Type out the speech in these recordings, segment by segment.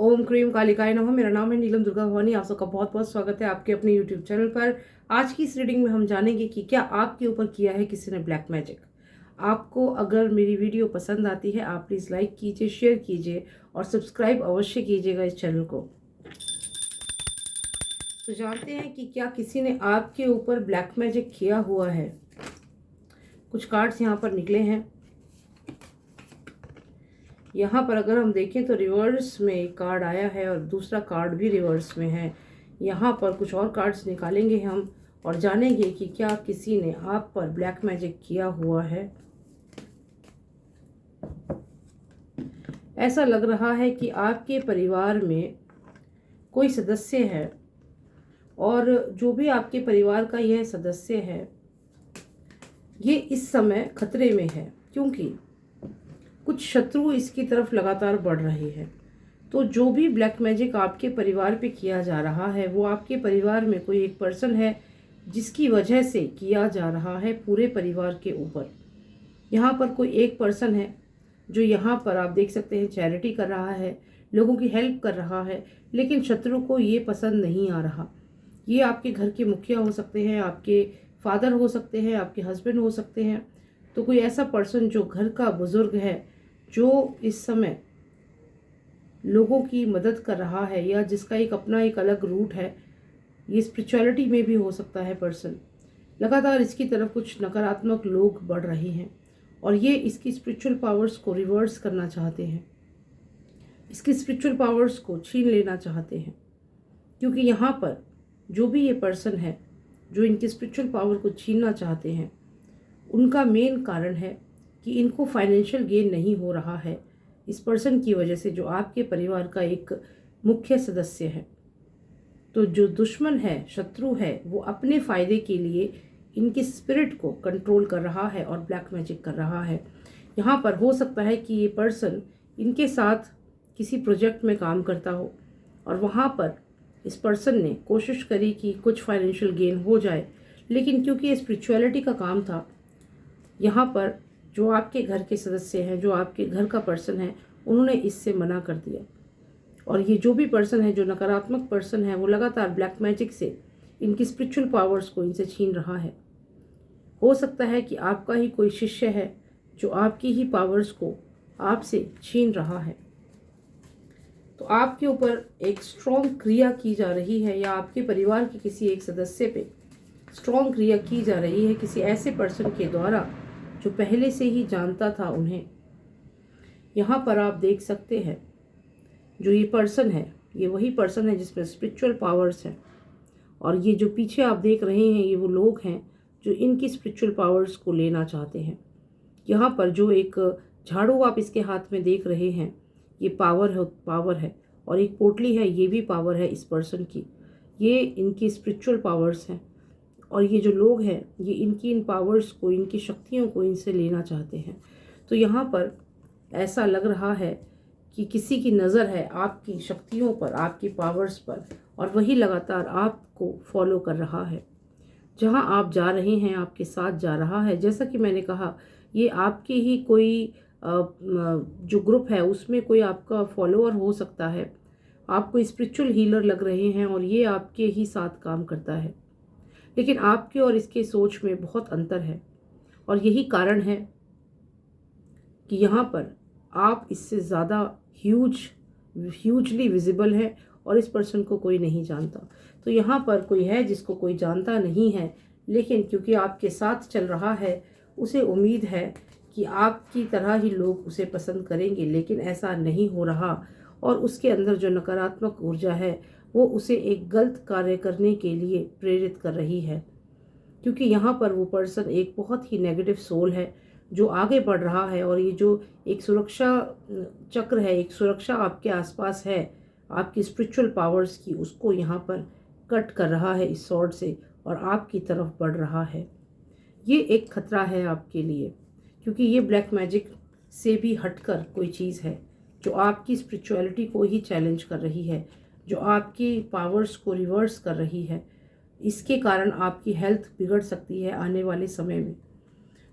ओम cream कालिकाय नमः। मेरा नाम है नीलम दुर्गा भवानी। आप सबका बहुत बहुत स्वागत है आपके अपने यूट्यूब चैनल पर। आज की इस रीडिंग में हम जानेंगे कि क्या आपके ऊपर किया है किसी ने ब्लैक मैजिक। आपको अगर मेरी वीडियो पसंद आती है आप प्लीज़ लाइक कीजिए, शेयर कीजिए और सब्सक्राइब अवश्य कीजिएगा इस चैनल को। तो जानते हैं कि क्या किसी ने आपके ऊपर ब्लैक मैजिक किया हुआ है। कुछ कार्ड्स यहाँ पर निकले हैं। यहाँ पर अगर हम देखें तो रिवर्स में एक कार्ड आया है और दूसरा कार्ड भी रिवर्स में है। यहाँ पर कुछ और कार्ड्स निकालेंगे हम और जानेंगे कि क्या किसी ने आप पर ब्लैक मैजिक किया हुआ है। ऐसा लग रहा है कि आपके परिवार में कोई सदस्य है और जो भी आपके परिवार का यह सदस्य है ये इस समय खतरे में है, क्योंकि कुछ शत्रु इसकी तरफ लगातार बढ़ रहे हैं। तो जो भी ब्लैक मैजिक आपके परिवार पे किया जा रहा है वो आपके परिवार में कोई एक पर्सन है जिसकी वजह से किया जा रहा है पूरे परिवार के ऊपर। यहाँ पर कोई एक पर्सन है जो यहाँ पर आप देख सकते हैं चैरिटी कर रहा है, लोगों की हेल्प कर रहा है, लेकिन शत्रु को ये पसंद नहीं आ रहा। ये आपके घर के मुखिया हो सकते हैं, आपके फादर हो सकते हैं, आपके हस्बैंड हो सकते हैं। तो कोई ऐसा पर्सन जो घर का बुजुर्ग है, जो इस समय लोगों की मदद कर रहा है या जिसका एक अपना एक अलग रूट है, ये स्पिरिचुअलिटी में भी हो सकता है पर्सन। लगातार इसकी तरफ कुछ नकारात्मक लोग बढ़ रहे हैं और ये इसकी स्पिरिचुअल पावर्स को रिवर्स करना चाहते हैं, इसकी स्पिरिचुअल पावर्स को छीन लेना चाहते हैं। क्योंकि यहाँ पर जो भी ये पर्सन है जो इनकी स्पिरिचुअल पावर को छीनना चाहते हैं, उनका मेन कारण है कि इनको फाइनेंशियल गेन नहीं हो रहा है इस पर्सन की वजह से, जो आपके परिवार का एक मुख्य सदस्य है। तो जो दुश्मन है, शत्रु है, वो अपने फ़ायदे के लिए इनकी स्पिरिट को कंट्रोल कर रहा है और ब्लैक मैजिक कर रहा है। यहाँ पर हो सकता है कि ये पर्सन इनके साथ किसी प्रोजेक्ट में काम करता हो और वहाँ पर इस पर्सन ने कोशिश करी कि कुछ फाइनेंशियल गेन हो जाए, लेकिन क्योंकि ये स्पिरिचुअलिटी का काम था, यहाँ पर जो आपके घर के सदस्य हैं, जो आपके घर का पर्सन है, उन्होंने इससे मना कर दिया। और ये जो भी पर्सन है, जो नकारात्मक पर्सन है, वो लगातार ब्लैक मैजिक से इनकी स्पिरिचुअल पावर्स को इनसे छीन रहा है। हो सकता है कि आपका ही कोई शिष्य है जो आपकी ही पावर्स को आपसे छीन रहा है। तो आपके ऊपर एक स्ट्रॉन्ग क्रिया की जा रही है या आपके परिवार के किसी एक सदस्य पे स्ट्रॉन्ग क्रिया की जा रही है किसी ऐसे पर्सन के द्वारा जो पहले से ही जानता था उन्हें। यहाँ पर आप देख सकते हैं जो ये पर्सन है, ये वही पर्सन है जिसमें स्पिरिचुअल पावर्स हैं। और ये जो पीछे आप देख रहे हैं ये वो लोग हैं जो इनकी स्पिरिचुअल पावर्स को लेना चाहते हैं। यहाँ पर जो एक झाड़ू आप इसके हाथ में देख रहे हैं, ये पावर है और एक पोटली है, ये भी पावर है इस पर्सन की। ये इनकी स्पिरिचुअल पावर्स हैं और ये जो लोग हैं ये इनकी इन पावर्स को, इनकी शक्तियों को इनसे लेना चाहते हैं। तो यहाँ पर ऐसा लग रहा है कि किसी की नज़र है आपकी शक्तियों पर, आपकी पावर्स पर, और वही लगातार आपको फॉलो कर रहा है। जहाँ आप जा रहे हैं आपके साथ जा रहा है। जैसा कि मैंने कहा, ये आपके ही कोई जो ग्रुप है उसमें कोई आपका फॉलोअर हो सकता है। आप कोई स्पिरिचुअल हीलर लग रहे हैं और ये आपके ही साथ काम करता है, लेकिन आपके और इसके सोच में बहुत अंतर है। और यही कारण है कि यहाँ पर आप इससे ज़्यादा ह्यूजली विजिबल है और इस पर्सन को कोई नहीं जानता। तो यहाँ पर कोई है जिसको कोई जानता नहीं है, लेकिन क्योंकि आपके साथ चल रहा है उसे उम्मीद है कि आपकी तरह ही लोग उसे पसंद करेंगे, लेकिन ऐसा नहीं हो रहा। और उसके अंदर जो नकारात्मक ऊर्जा है वो उसे एक गलत कार्य करने के लिए प्रेरित कर रही है। क्योंकि यहाँ पर वो पर्सन एक बहुत ही नेगेटिव सोल है जो आगे बढ़ रहा है और ये जो एक सुरक्षा चक्र है, एक सुरक्षा आपके आसपास है आपकी स्पिरिचुअल पावर्स की, उसको यहाँ पर कट कर रहा है इस स्वॉर्ड से और आपकी तरफ बढ़ रहा है। ये एक खतरा है आपके लिए, क्योंकि ये ब्लैक मैजिक से भी हटकर कोई चीज़ है जो आपकी स्पिरिचुअलिटी को ही चैलेंज कर रही है, जो आपकी पावर्स को रिवर्स कर रही है। इसके कारण आपकी हेल्थ बिगड़ सकती है आने वाले समय में।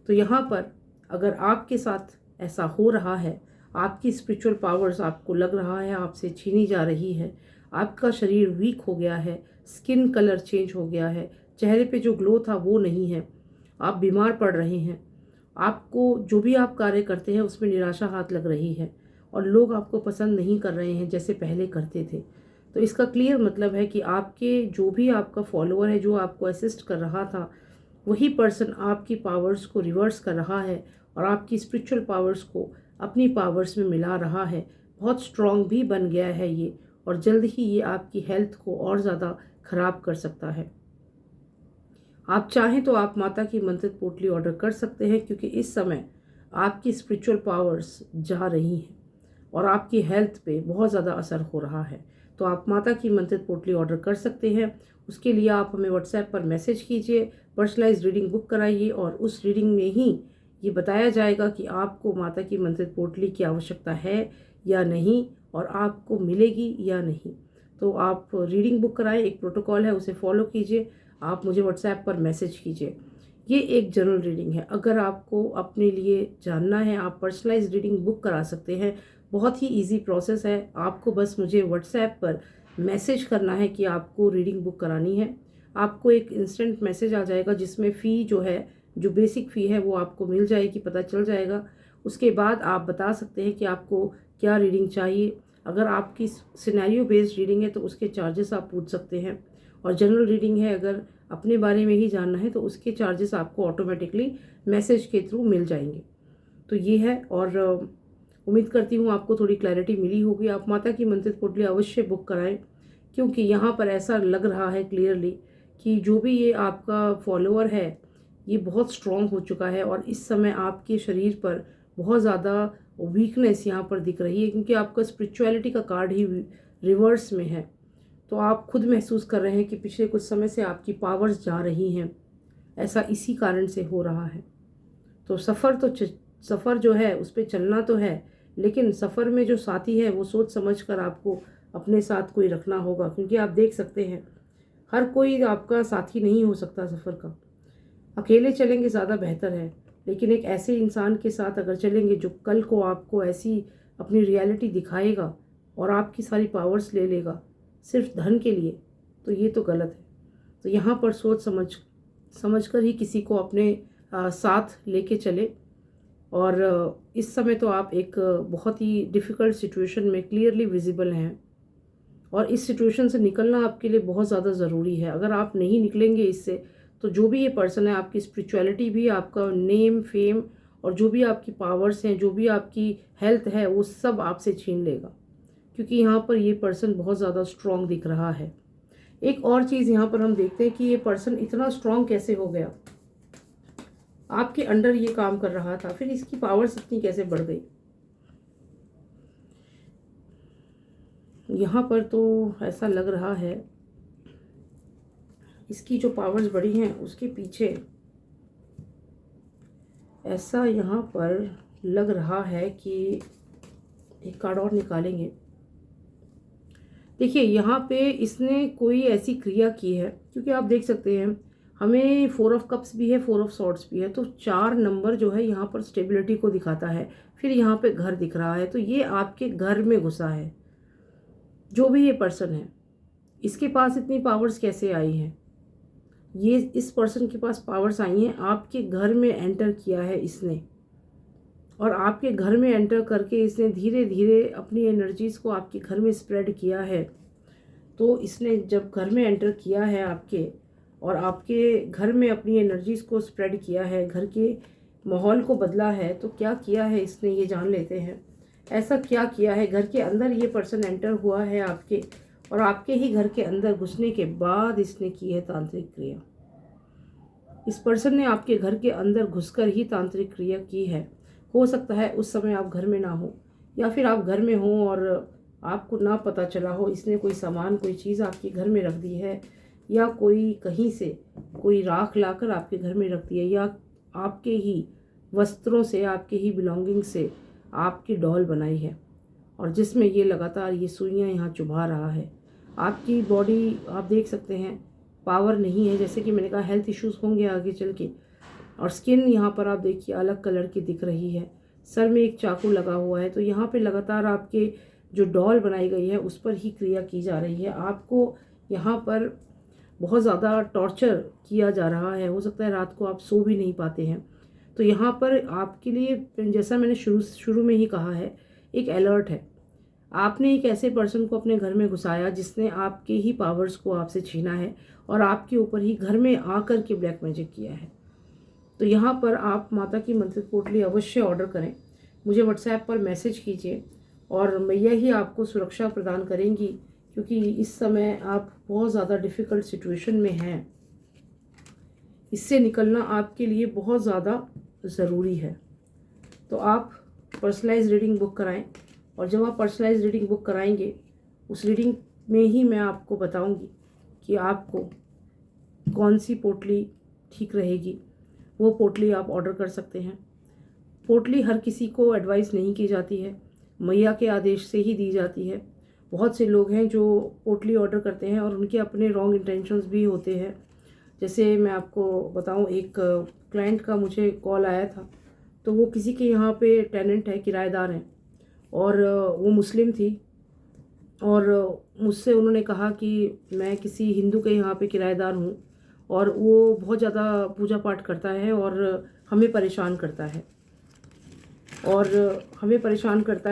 तो यहाँ पर अगर आपके साथ ऐसा हो रहा है, आपकी स्पिरिचुअल पावर्स आपको लग रहा है आपसे छीनी जा रही है। आपका शरीर वीक हो गया है, स्किन कलर चेंज हो गया है, चेहरे पे जो ग्लो था वो नहीं है, आप बीमार पड़ रहे हैं, आपको जो भी आप कार्य करते हैं उसमें निराशा हाथ लग रही है और लोग आपको पसंद नहीं कर रहे हैं जैसे पहले करते थे। तो इसका क्लियर मतलब है कि आपके जो भी आपका फॉलोअर है, जो आपको असिस्ट कर रहा था, वही पर्सन आपकी पावर्स को रिवर्स कर रहा है और आपकी स्पिरिचुअल पावर्स को अपनी पावर्स में मिला रहा है। बहुत स्ट्रॉन्ग भी बन गया है ये, और जल्द ही ये आपकी हेल्थ को और ज़्यादा ख़राब कर सकता है। आप चाहें तो आप माता की मंत्रित पोटली ऑर्डर कर सकते हैं, क्योंकि इस समय आपकी स्पिरिचुअल पावर्स जा रही हैं और आपकी हेल्थ पे बहुत ज़्यादा असर हो रहा है। तो आप माता की मंत्रित पोटली ऑर्डर कर सकते हैं। उसके लिए आप हमें व्हाट्सएप पर मैसेज कीजिए, पर्सनलाइज रीडिंग बुक कराइए और उस रीडिंग में ही ये बताया जाएगा कि आपको माता की मंत्रित पोटली की आवश्यकता है या नहीं और आपको मिलेगी या नहीं। तो आप रीडिंग बुक कराएं, एक प्रोटोकॉल है उसे फॉलो कीजिए, आप मुझे व्हाट्सएप पर मैसेज कीजिए। ये एक जनरल रीडिंग है। अगर आपको अपने लिए जानना है आप पर्सनलाइज रीडिंग बुक करा सकते हैं। बहुत ही इजी प्रोसेस है, आपको बस मुझे व्हाट्सएप पर मैसेज करना है कि आपको रीडिंग बुक करानी है। आपको एक इंस्टेंट मैसेज आ जाएगा जिसमें फ़ी जो है, जो बेसिक फ़ी है वो आपको मिल जाएगी, पता चल जाएगा। उसके बाद आप बता सकते हैं कि आपको क्या रीडिंग चाहिए। अगर आपकी सिनेरियो बेस्ड रीडिंग है तो उसके चार्जेस आप पूछ सकते हैं, और जनरल रीडिंग है अगर अपने बारे में ही जानना है तो उसके चार्जेस आपको ऑटोमेटिकली मैसेज के थ्रू मिल जाएंगे। तो ये है, और उम्मीद करती हूँ आपको थोड़ी क्लैरिटी मिली होगी। आप माता की मंत्रित पोटली अवश्य बुक कराएं, क्योंकि यहाँ पर ऐसा लग रहा है क्लियरली कि जो भी ये आपका फॉलोअर है ये बहुत स्ट्रॉन्ग हो चुका है और इस समय आपके शरीर पर बहुत ज़्यादा वीकनेस यहाँ पर दिख रही है, क्योंकि आपका स्पिरिचुअलिटी का कार्ड ही रिवर्स में है। तो आप खुद महसूस कर रहे हैं कि पिछले कुछ समय से आपकी पावर्स जा रही हैं। ऐसा इसी कारण से हो रहा है। तो सफ़र जो है उस पर चलना तो है, लेकिन सफ़र में जो साथी है वो सोच समझ कर आपको अपने साथ कोई रखना होगा, क्योंकि आप देख सकते हैं हर कोई आपका साथी नहीं हो सकता सफ़र का। अकेले चलेंगे ज़्यादा बेहतर है, लेकिन एक ऐसे इंसान के साथ अगर चलेंगे जो कल को आपको ऐसी अपनी रियलिटी दिखाएगा और आपकी सारी पावर्स ले लेगा सिर्फ धन के लिए, तो ये तो गलत है। तो यहाँ पर सोच समझ कर ही किसी को अपने साथ लेके चले। और इस समय तो आप एक बहुत ही डिफ़िकल्ट सिचुएशन में क्लियरली विजिबल हैं, और इस सिचुएशन से निकलना आपके लिए बहुत ज़्यादा ज़रूरी है। अगर आप नहीं निकलेंगे इससे, तो जो भी ये पर्सन है, आपकी स्पिरिचुअलिटी भी, आपका नेम फेम और जो भी आपकी पावर्स हैं, जो भी आपकी हेल्थ है, वो सब आपसे छीन लेगा, क्योंकि यहाँ पर ये पर्सन बहुत ज़्यादा स्ट्रॉन्ग दिख रहा है। एक और चीज़ यहाँ पर हम देखते हैं कि ये पर्सन इतना स्ट्रॉन्ग कैसे हो गया, आपके अंडर ये काम कर रहा था, फिर इसकी पावर्स इतनी कैसे बढ़ गई। यहाँ पर तो ऐसा लग रहा है इसकी जो पावर्स बढ़ी हैं उसके पीछे ऐसा यहाँ पर लग रहा है कि एक कार्ड और निकालेंगे। देखिए यहाँ पे इसने कोई ऐसी क्रिया की है, क्योंकि आप देख सकते हैं हमें 4 ऑफ कप्स भी है, 4 ऑफ सॉर्ड्स भी है, तो 4 नंबर जो है यहाँ पर स्टेबिलिटी को दिखाता है। फिर यहाँ पे घर दिख रहा है, तो ये आपके घर में घुसा है। जो भी ये पर्सन है, इसके पास इतनी पावर्स कैसे आई हैं? ये इस पर्सन के पास पावर्स आई हैं, आपके घर में एंटर किया है इसने, और आपके घर में एंटर करके इसने धीरे धीरे अपनी एनर्जीज़ को आपके घर में स्प्रेड किया है। तो इसने जब घर में एंटर किया है आपके, और आपके घर में अपनी एनर्जीज़ को स्प्रेड किया है, घर के माहौल को बदला है, तो क्या किया है इसने ये जान लेते हैं। ऐसा क्या किया है, घर के अंदर ये पर्सन एंटर हुआ है आपके, और आपके ही घर के अंदर घुसने के बाद इसने की है तांत्रिक क्रिया। इस पर्सन ने आपके घर के अंदर घुसकर ही तांत्रिक क्रिया की है। हो सकता है उस समय आप घर में ना हो, या फिर आप घर में हो और आपको ना पता चला हो, इसने कोई सामान, कोई चीज़ आपके घर में रख दी है, या कोई कहीं से कोई राख लाकर आपके घर में रख दी है, या आपके ही वस्त्रों से, आपके ही बिलोंगिंग से आपकी डॉल बनाई है, और जिसमें ये लगातार ये सुइयाँ यहाँ चुभा रहा है। आपकी बॉडी आप देख सकते हैं पावर नहीं है, जैसे कि मैंने कहा हेल्थ इश्यूज़ होंगे आगे चल के। और स्किन यहाँ पर आप देखिए अलग कलर की दिख रही है, सर में एक चाकू लगा हुआ है। तो यहाँ पे लगातार आपके जो डॉल बनाई गई है उस पर ही क्रिया की जा रही है। आपको यहाँ पर बहुत ज़्यादा टॉर्चर किया जा रहा है। हो सकता है रात को आप सो भी नहीं पाते हैं। तो यहाँ पर आपके लिए, जैसा मैंने शुरू में ही कहा है, एक अलर्ट है। आपने एक ऐसे पर्सन को अपने घर में घुसाया जिसने आपके ही पावर्स को आपसे छीना है और आपके ऊपर ही घर में आकर के ब्लैक मैजिक किया है। तो यहाँ पर आप माता की मंत्रित पोटली अवश्य ऑर्डर करें। मुझे व्हाट्सएप पर मैसेज कीजिए और मैया ही आपको सुरक्षा प्रदान करेंगी, क्योंकि इस समय आप बहुत ज़्यादा डिफ़िकल्ट सिचुएशन में हैं। इससे निकलना आपके लिए बहुत ज़्यादा ज़रूरी है। तो आप पर्सनलाइज रीडिंग बुक कराएं, और जब आप पर्सनलाइज रीडिंग बुक कराएंगे उस रीडिंग में ही मैं आपको बताऊंगी कि आपको कौन सी पोटली ठीक रहेगी। वो पोटली आप ऑर्डर कर सकते हैं। पोटली हर किसी को एडवाइस नहीं की जाती है, मैया के आदेश से ही दी जाती है। बहुत से लोग हैं जो पोटली ऑर्डर करते हैं और उनके अपने रॉन्ग इंटेंशंस भी होते हैं। जैसे मैं आपको बताऊं, एक क्लाइंट का मुझे कॉल आया था। तो वो किसी के यहाँ पे टेनेंट है, किराएदार हैं, और वो मुस्लिम थी। और मुझसे उन्होंने कहा कि मैं किसी हिंदू के यहाँ पे किराएदार हूँ और वो बहुत ज़्यादा पूजा पाठ करता है और हमें परेशान करता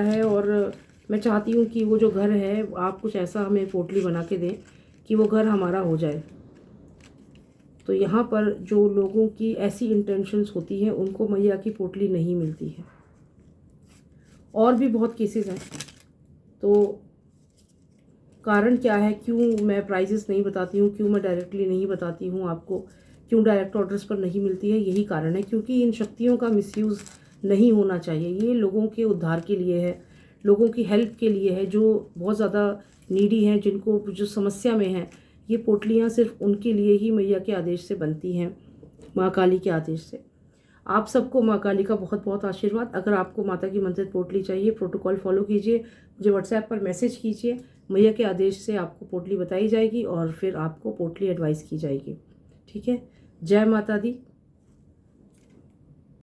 है और मैं चाहती हूँ कि वो जो घर है आप कुछ ऐसा हमें पोटली बना के दें कि वो घर हमारा हो जाए। तो यहाँ पर जो लोगों की ऐसी इंटेंशंस होती हैं उनको मैया की पोटली नहीं मिलती है। और भी बहुत केसेस हैं। तो कारण क्या है, क्यों मैं प्राइजेस नहीं बताती हूँ, क्यों मैं डायरेक्टली नहीं बताती हूँ आपको, क्यों डायरेक्ट ऑर्डर्स पर नहीं मिलती है, यही कारण है। क्योंकि इन शक्तियों का मिसयूज़ नहीं होना चाहिए। ये लोगों के उद्धार के लिए है, लोगों की हेल्प के लिए है जो बहुत ज़्यादा नीडी हैं, जिनको जो समस्या में हैं। ये पोटलियाँ सिर्फ उनके लिए ही मैया के आदेश से बनती हैं, माँ काली के आदेश से। आप सबको माँ काली का बहुत बहुत आशीर्वाद। अगर आपको माता की मंत्रित पोटली चाहिए, प्रोटोकॉल फॉलो कीजिए, मुझे व्हाट्सएप पर मैसेज कीजिए। मैया के आदेश से आपको पोटली बताई जाएगी और फिर आपको पोटली एडवाइस की जाएगी। ठीक है। जय माता दी।